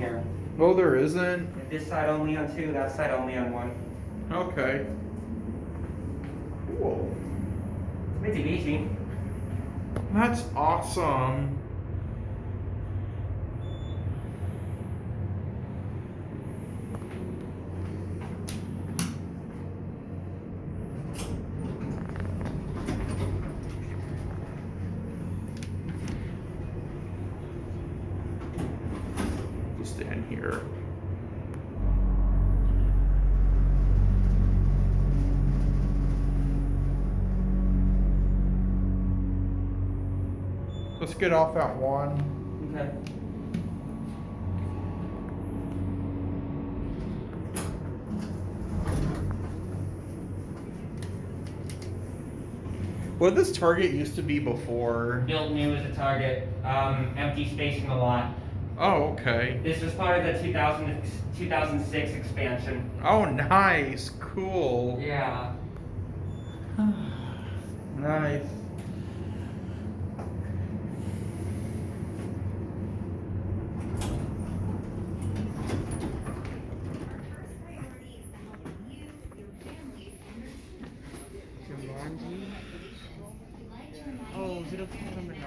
there. Well, there isn't. This side only on 2, that side only on 1. Okay. Cool. Mitsubishi. That's awesome. Just stand here. Let's get off at 1. Okay. What did this Target used to be before? Built new as a Target. Empty space in the lot. Oh, okay. This was part of the 2006 expansion. Oh, nice. Cool. Yeah. Nice. Oh, 0 to